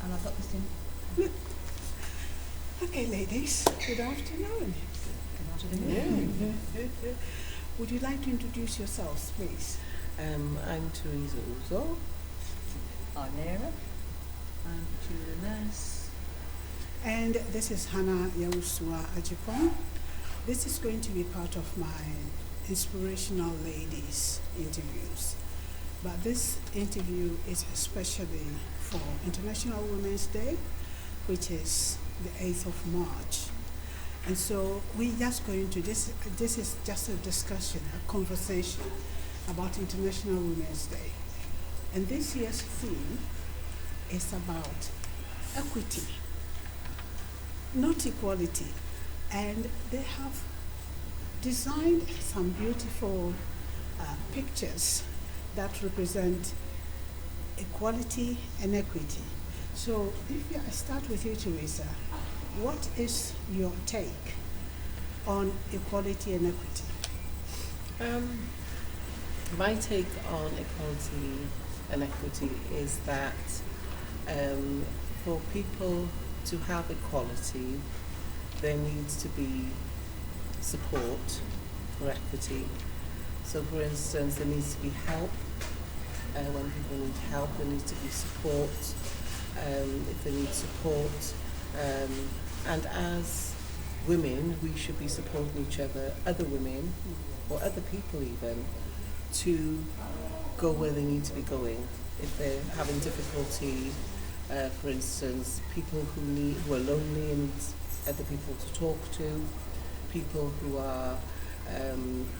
and I've got this in. Okay, ladies, good afternoon. Good afternoon. Yeah. Would you like to introduce yourselves, please? I'm Teresa Uzo. I'm Nera. I'm Julia Ness. And this is Hannah Yarusua Ajipon. This is going to be part of my Inspirational Ladies interviews. But this interview is especially for International Women's Day, which is the 8th of March. And so we're just going to, this is just a discussion, a conversation about International Women's Day. And this year's theme is about equity, not equality. And they have designed some beautiful pictures that represent equality and equity. So I start with you, Teresa. What is your take on equality and equity? My take on equality and equity is that for people to have equality, there needs to be support for equity. So for instance, there needs to be help. When people need help, there needs to be support. If they need support, and as women, we should be supporting each other women, or other people even, to go where they need to be going. If they're having difficulty, for instance, people who are lonely and need other people to talk to, people who are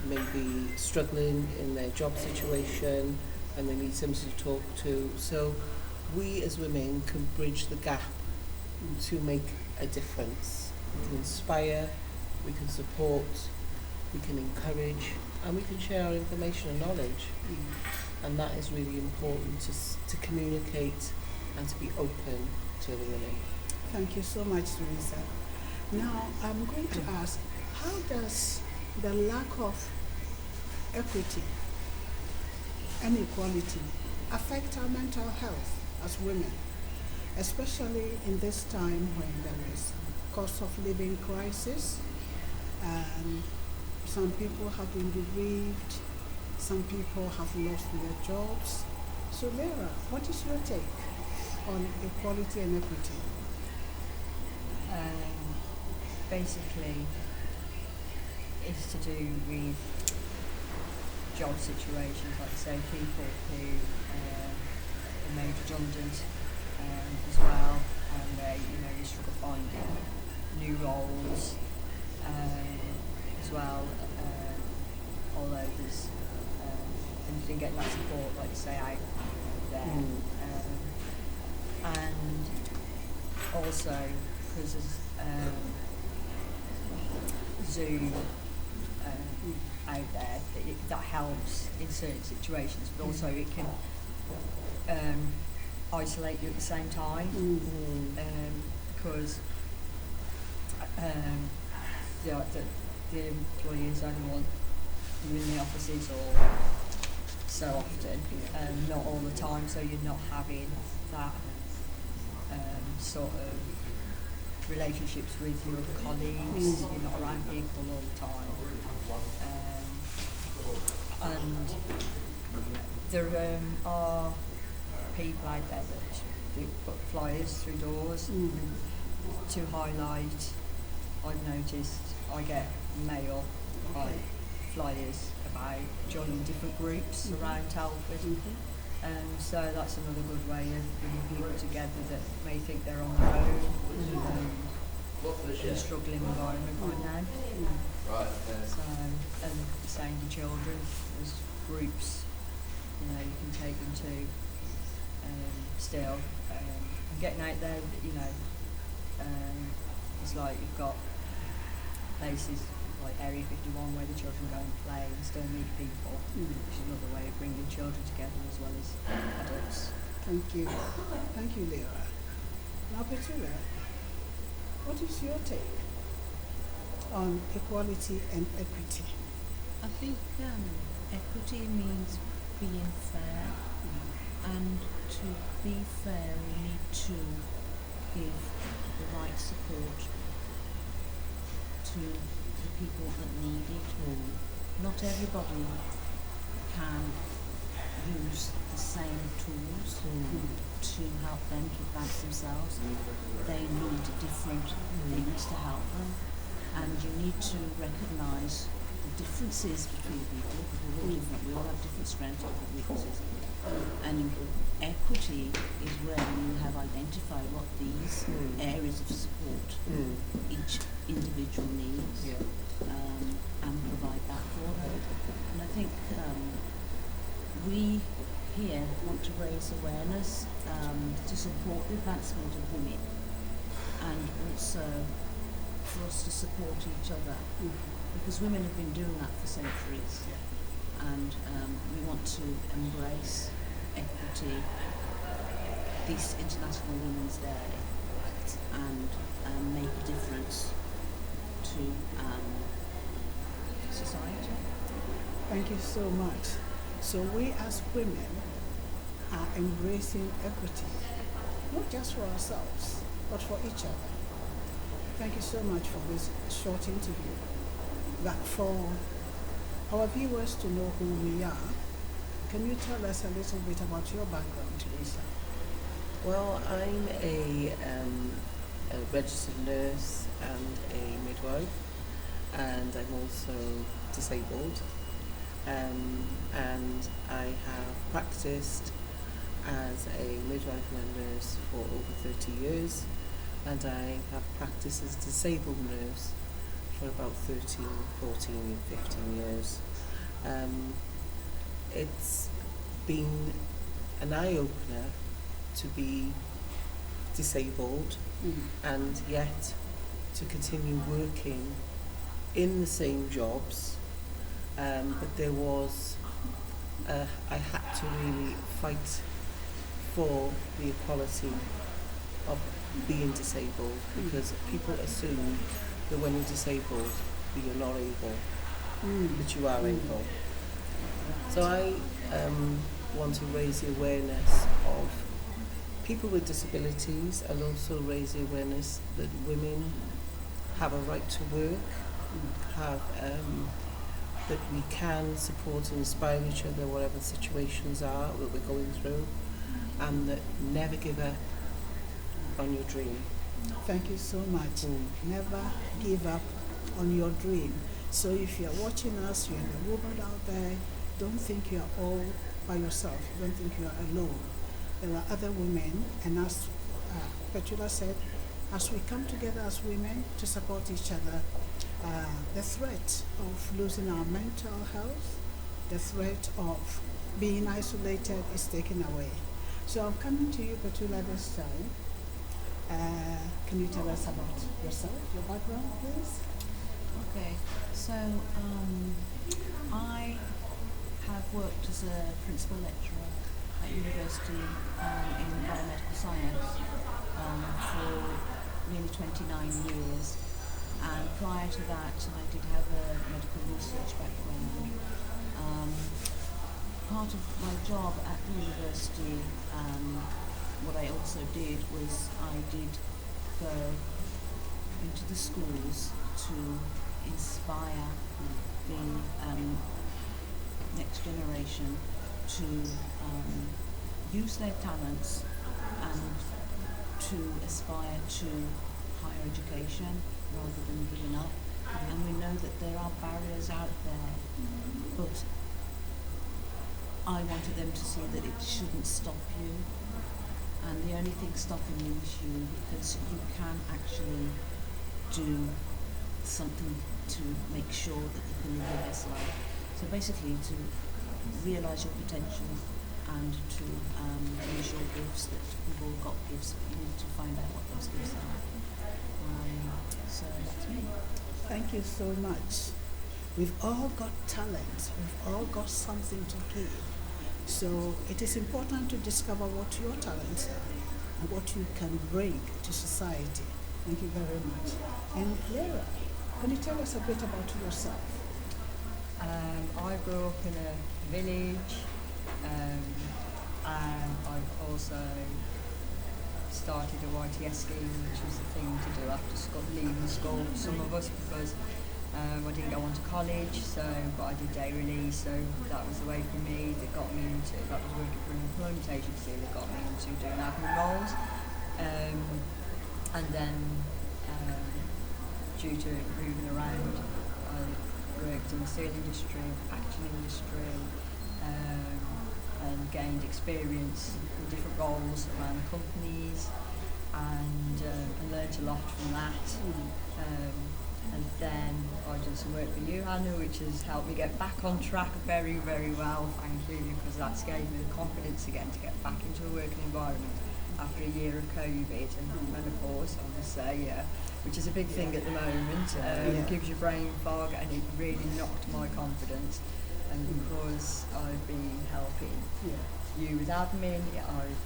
maybe struggling in their job situation and they need somebody to talk to. So we as women can bridge the gap to make a difference. We can inspire, we can support, we can encourage, and we can share our information and knowledge. And that is really important to communicate and to be open to the women. Thank you so much, Teresa. Now, I'm going to ask, how does the lack of equity and equality affect our mental health as women, especially in this time when there is cost of living crisis, and some people have been bereaved, some people have lost their jobs. So Lara, what is your take on equality and equity? Basically, it's to do with job situations, like say people who are made redundant as well, and they struggle finding new roles as well. Although there's been getting that support, like you say, out there, and also because there's Zoom out there, that helps in certain situations, but also it can isolate you at the same time, because the employers only want you in the offices or so often, not all the time, so you're not having that sort of relationships with your colleagues, you're not around people all the time. And there are people out there that do put flyers through doors to highlight. I've noticed I get mail flyers about joining different groups around Telford. So that's another good way of bringing people together that may think they're on their own in a struggling environment right now. So, and the same to children, there's groups, you can take them to still. And getting out there, it's like you've got places like Area 51 where the children go and play and still meet people, which is another way of bringing children together as well as adults. Thank you. Thank you, Lara. Now, Petula, what is your take on equality and equity? I think equity means being fair And to be fair, we need to give the right support to the people that need it. Not everybody can use the same tools to help them to advance themselves. They need different things to help them, and you need to recognise the differences between people, because we're all different, we all have different strengths, different weaknesses. And equity is where you have identified what these areas of support each individual needs, and provide that for them. And I think we here want to raise awareness to support the advancement of women, and also for us to support each other, because women have been doing that for centuries, and we want to embrace equity this International Women's Day and make a difference to society. Thank you so much. So we as women are embracing equity, not just for ourselves, but for each other. Thank you so much for this short interview. But for our viewers to know who we are, can you tell us a little bit about your background, Teresa? Well, I'm a registered nurse and a midwife, and I'm also disabled. And I have practiced as a midwife and a nurse for over 30 years, and I have practiced as a disabled nurse for about 13, 14, 15 years. It's been an eye-opener to be disabled and yet to continue working in the same jobs, but there was I had to really fight for the equality of being disabled, because people assume that when you're disabled that you're not able, that you are able. So I want to raise the awareness of people with disabilities, and also raise the awareness that women have a right to work, have that we can support and inspire each other whatever the situations are that we're going through, and that never give up on your dream. Thank you so much. Never give up on your dream. So if you're watching us, you're a woman out there, don't think you're all by yourself. Don't think you're alone. There are other women, and as Petula said, as we come together as women to support each other, the threat of losing our mental health, the threat of being isolated is taken away. So I'm coming to you, Petula, this time. Can you tell us about yourself, your background, please? Okay, so I have worked as a principal lecturer at university in biomedical science for nearly 29 years, and prior to that I did have a medical research background. Part of my job at the university, what I also did was I did go into the schools to inspire the next generation to use their talents and to aspire to higher education rather than giving up. And we know that there are barriers out there, but I wanted them to see that it shouldn't stop you, and the only thing stopping you is you, because you can actually do something to make sure that you can live your best life. So basically to realise your potential and to use your gifts, that we've all got gifts, but you need to find out what those gifts are. So that's me. Thank you so much. We've all got talent, we've all got something to give. So it is important to discover what your talents are and what you can bring to society. Thank you very much. And Lara, can you tell us a bit about yourself? I grew up in a village. I've also started a YTS scheme, which was the thing to do after school, leaving school for some of us, because I didn't go on to college, but I did day release, so that was the way for me that got me into, that was working for an employment agency that got me into doing admin roles. And then due to moving around, I worked in the steel industry, packaging industry, and gained experience in different roles around companies, and learned a lot from that. And then I did some work for you, Hannah, which has helped me get back on track very, very well, thank you, because that's gave me the confidence again to get back into a working environment after a year of COVID and menopause, I must say, which is a big thing at the moment. It gives you brain fog, and it really knocked my confidence. And because I've been helping you with admin, I've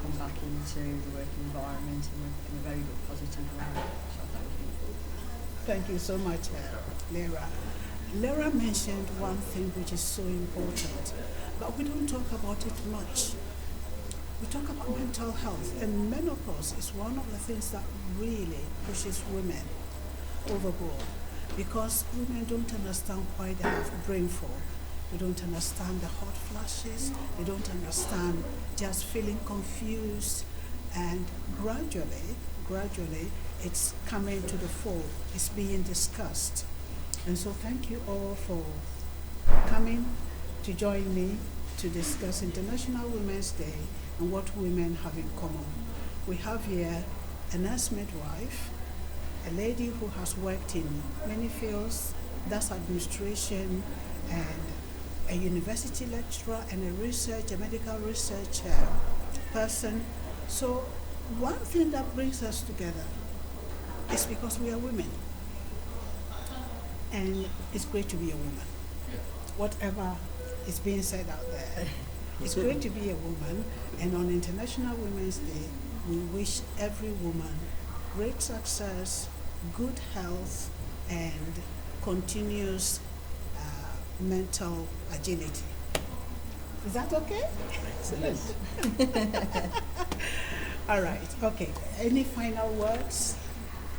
come back into the working environment in a very good, positive way. So thank you. Thank you so much, Lara. Lara mentioned one thing which is so important, but we don't talk about it much. We talk about mental health, and menopause is one of the things that really pushes women overboard, because women don't understand why they have brain fog. They don't understand the hot flashes. They don't understand just feeling confused, and gradually, it's coming to the fore. It's being discussed. And so thank you all for coming to join me to discuss International Women's Day and what women have in common. We have here a nurse midwife, a lady who has worked in many fields, that's administration, and a university lecturer, and a medical research person. So one thing that brings us together is because we are women. And it's great to be a woman. Whatever is being said out there, it's great to be a woman. And on International Women's Day, we wish every woman great success, good health, and continuous mental agility. Is that okay? Excellent. All right, okay. Any final words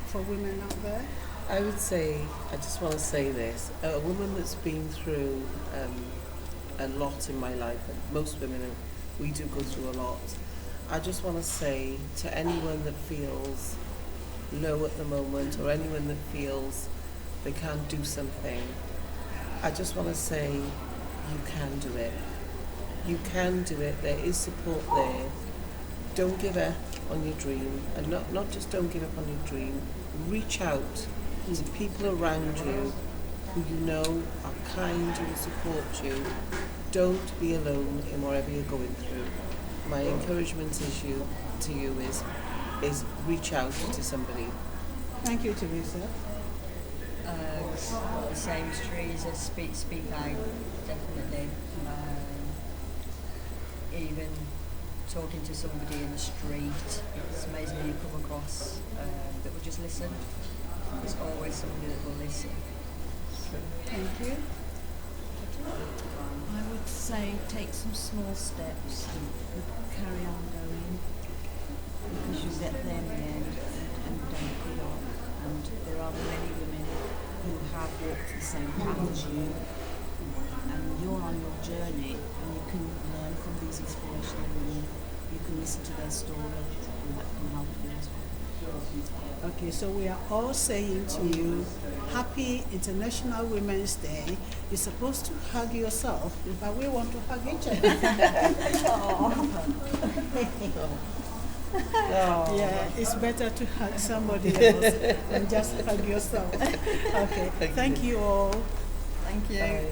for women out there? I would say, I just want to say this, a woman that's been through a lot in my life, and most women, we do go through a lot. I just want to say to anyone that feels low at the moment, or anyone that feels they can't do something, I just want to say you can do it. You can do it. There is support there. Don't give up on your dream, and not just don't give up on your dream. Reach out to people around you who you know are kind and support you. Don't be alone in whatever you're going through. My encouragement to you is reach out to somebody. Thank you, Teresa. The same as Teresa, speak out, definitely. Even talking to somebody in the street, it's amazing who you come across that will just listen. There's always somebody that will listen. Thank you. I would say take some small steps and carry on going, because you get there in the end and don't give up. And there are many women who have walked the same path as you, and you're on your journey, and you can learn from these inspirational women. You can listen to their story, and that can help you as well. Okay, so we are all saying to you, Happy International Women's Day. You're supposed to hug yourself, but we want to hug each other. Yeah, it's better to hug somebody else than just hug yourself. Okay, thank you all. Thank you. Bye.